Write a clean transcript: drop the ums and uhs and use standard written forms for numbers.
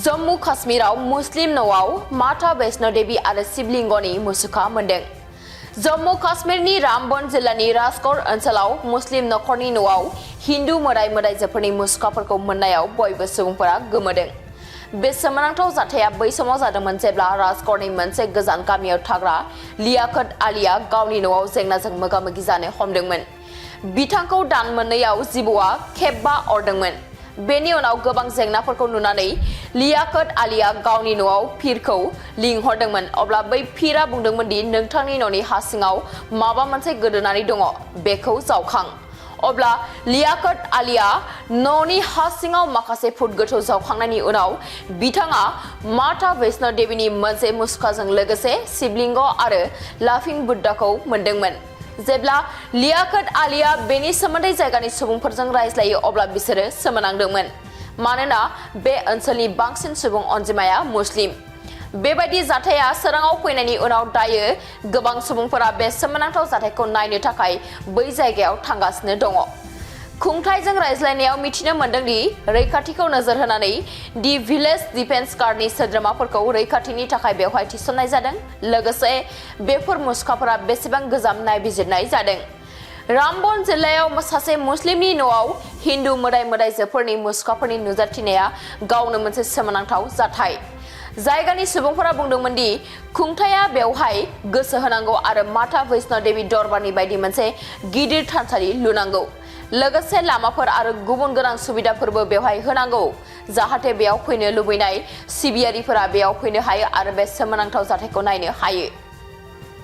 जम्मू काश्मीराव मुस्लिम न'आव माता वैष्णो देवी आरो शिवलिंगनि मुसुखा मोनदों। जम्मू काश्मीरनि रामबन जिल्लानि राजगढ़ ओनसोलाव मुस्लिम नखरनि न'आव हिन्दु मोदाय मोदायजोफोरनि मुसुखाफोरखौ मोननायाव बयबो सुबुंफोरा गोमोदों। बे सोमोनांथाव जाथाया बै समाव जादोंमोन जेब्ला राजगढ़नि मोनसे गोजान गामियाव थाग्रा लियाकत आलीआ गावनि न'आव जेंनाजों मोगा-मोगि जानो हमदोंमोन। बिथांखौ दान मोननैआव जिबौआ खेबबा अरदोंमोन। बेनि उनाव गोबां जेंनाफोरखौ नुनानै लियाकत आलीआ गावनि न'आव पीरखौ लिंहरदोंमोन। अब्ला बै पीरआ बुंदोंमोन दि नोंथांनि न'नि हा सिङाव माबा मोनसे गोदोनानै दङ, बेखौ जावखां। अब्ला लियाकत आलीआ न'नि हा सिङाव माखासे फुट गोथौ जावखांनायनि उनाव बिथाङा माता वैष्णो देवीनि मोनसे मुसुखाजों लोगोसे शिवलिंग आरो लाफिं बुद्धाखौ मोनदोंमोन। जेब्ला लियाकत आलीआ बेनि सोमोन्दै जायगानि सुबुंफोरजों रायज्लायो अब्ला बिसोरो सोमोनांदोंमोन, मानोना बे ओनसोलनि बांसिन सुबुं अनजिमाया मुस्लिम। बेबायदि जाथाया सोराङाव फैनायनि उनाव दायो गोबां सुबुंफोरा बे सोमोनांथाव जाथायखौ नायनो थाखाय बै जायगायाव थांगासिनो दङ। खुंथायजों रायज्लायनायाव मिथिनो मोन्दों दि रैखाथिखौ नोजोर होनानै दि भिलेज डिफेन्स गार्डनि सोद्रोमाफोरखौ रैखाथिनि थाखाय बेवहाय थिसननाय जादों। लोगोसे बेफोर मुसुखाफोरा बेसेबां गोजाम नायबिजिरनाय जादों। रामबन जिल्लायाव सासे मुस्लिमनि न'आव हिन्दु मोदाय मोदायजोफोरनि मुसुखाफोरनि नुजाथिनाया गावनो मोनसे सोमोनांथाव जाथाय। जायगानि सुबुंफोरा बुंदोंमोन दि खुंथायआ बेवहाय गोसो होनांगौ आरो माता वैष्णो देवी दरबारनि बायदि मोनसे गिदिर थानसालि लुनांगौ। लोगोसे लामाफोर आरो गुबुन गोनां सुबिदाफोरबो बेवहाय होनांगौ, जाहाथे बेयाव फैनो लुबैनाय सिबियारिफोरा बेयाव फैनो हायो आरो बे सोमोनांथाव जाथायखौ नायनो हायो।